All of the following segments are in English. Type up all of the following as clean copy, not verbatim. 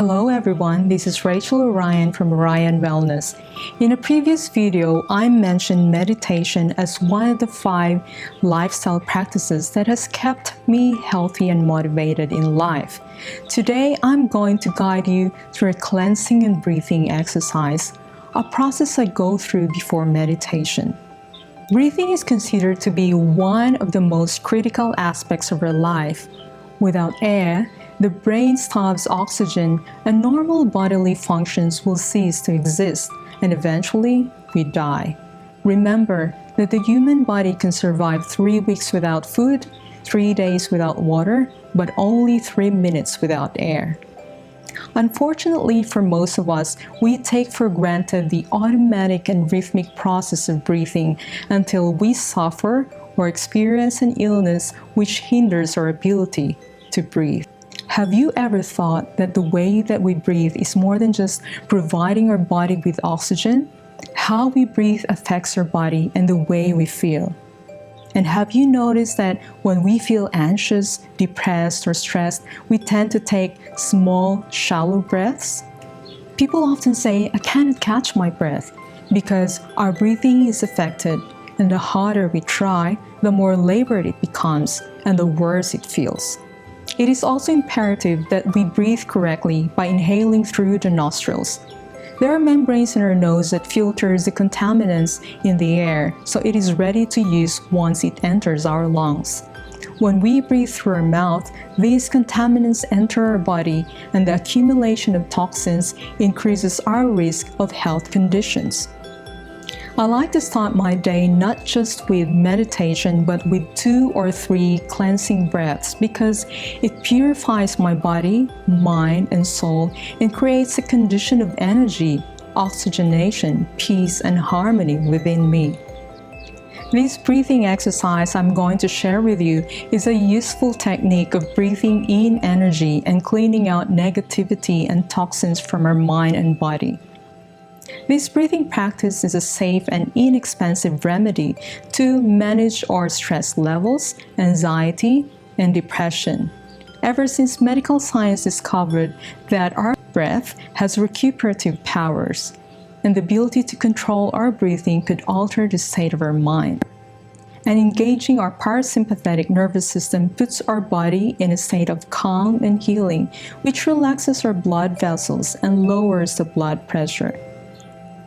Hello everyone, this is Rachel Orion from Orion Wellness. In a previous video, I mentioned meditation as one of the 5 lifestyle practices that has kept me healthy and motivated in life. Today, I'm going to guide you through a cleansing and breathing exercise, a process I go through before meditation. Breathing is considered to be one of the most critical aspects of our life. Without air, the brain stops oxygen and normal bodily functions will cease to exist, and eventually we die. Remember that the human body can survive 3 weeks without food, 3 days without water, but only 3 minutes without air. Unfortunately for most of us, we take for granted the automatic and rhythmic process of breathing until we suffer or experience an illness which hinders our ability to breathe. Have you ever thought that the way that we breathe is more than just providing our body with oxygen? How we breathe affects our body and the way we feel. And have you noticed that when we feel anxious, depressed, or stressed, we tend to take small, shallow breaths? People often say, "I can't catch my breath," because our breathing is affected, and the harder we try, the more labored it becomes, and the worse it feels. It is also imperative that we breathe correctly by inhaling through the nostrils. There are membranes in our nose that filters the contaminants in the air, so it is ready to use once it enters our lungs. When we breathe through our mouth, these contaminants enter our body, and the accumulation of toxins increases our risk of health conditions. I like to start my day not just with meditation, but with 2 or 3 cleansing breaths because it purifies my body, mind, and soul and creates a condition of energy, oxygenation, peace, and harmony within me. This breathing exercise I'm going to share with you is a useful technique of breathing in energy and cleaning out negativity and toxins from our mind and body. This breathing practice is a safe and inexpensive remedy to manage our stress levels, anxiety, and depression. Ever since medical science discovered that our breath has recuperative powers, and the ability to control our breathing could alter the state of our mind. And engaging our parasympathetic nervous system puts our body in a state of calm and healing, which relaxes our blood vessels and lowers the blood pressure.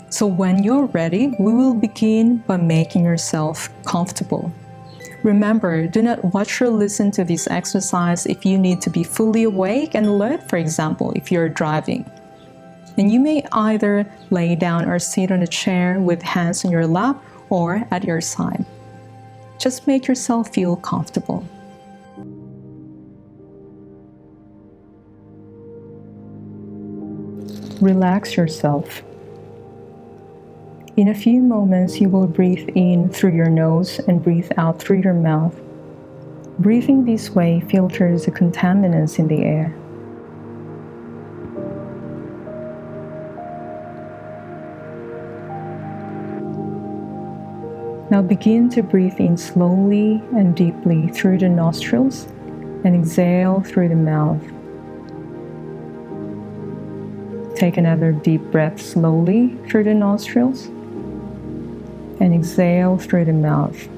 So when you're ready, we will begin by making yourself comfortable. Remember, do not watch or listen to this exercise if you need to be fully awake and alert, for example, if you're driving. And you may either lay down or sit on a chair with hands on your lap or at your side. Just make yourself feel comfortable. Relax yourself. In a few moments, you will breathe in through your nose and breathe out through your mouth. Breathing this way filters the contaminants in the air. Now begin to breathe in slowly and deeply through the nostrils and exhale through the mouth. Take another deep breath slowly through the nostrils and exhale through the mouth.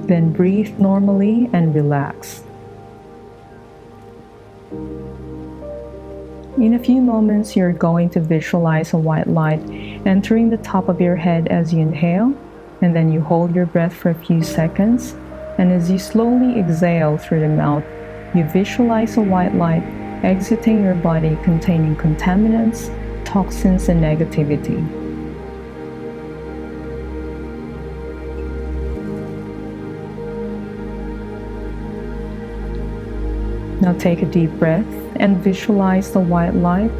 Then breathe normally and relax. In a few moments, you're going to visualize a white light entering the top of your head as you inhale, and then you hold your breath for a few seconds, and as you slowly exhale through the mouth, you visualize a white light exiting your body containing contaminants, toxins, and negativity. Now take a deep breath and visualize the white light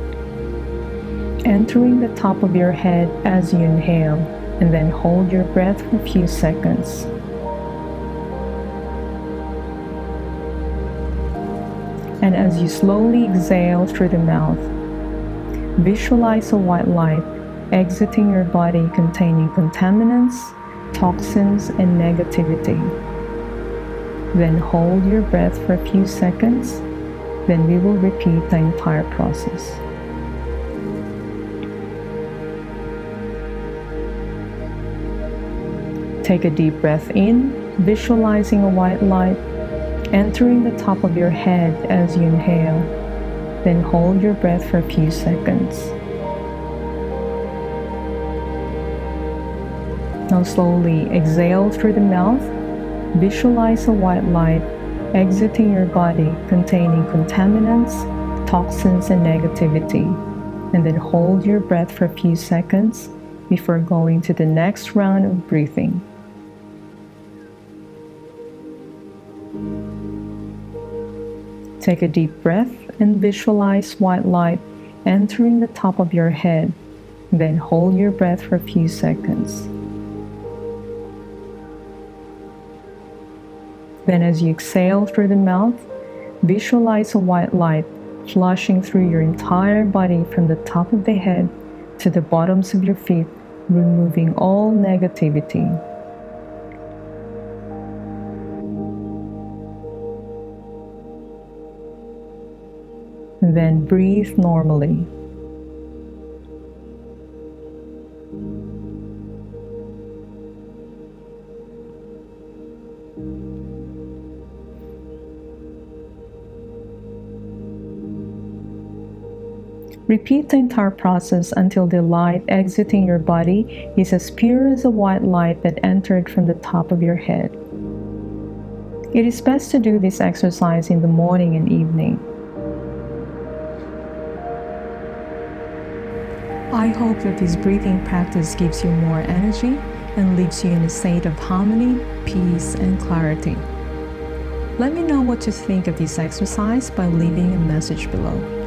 entering the top of your head as you inhale, and then hold your breath for a few seconds. And as you slowly exhale through the mouth, visualize a white light exiting your body containing contaminants, toxins, and negativity. Then hold your breath for a few seconds Then we will repeat the entire process. Take a deep breath in, visualizing a white light entering the top of your head as you inhale. Then hold your breath for a few seconds. Now slowly exhale through the mouth. Visualize a white light exiting your body containing contaminants, toxins, and negativity. And then hold your breath for a few seconds before going to the next round of breathing. Take a deep breath and visualize white light entering the top of your head. Then hold your breath for a few seconds. Then as you exhale through the mouth, visualize a white light flushing through your entire body from the top of the head to the bottoms of your feet, removing all negativity. Then breathe normally. Repeat the entire process until the light exiting your body is as pure as a white light that entered from the top of your head. It is best to do this exercise in the morning and evening. I hope that this breathing practice gives you more energy and leaves you in a state of harmony, peace, and clarity. Let me know what you think of this exercise by leaving a message below.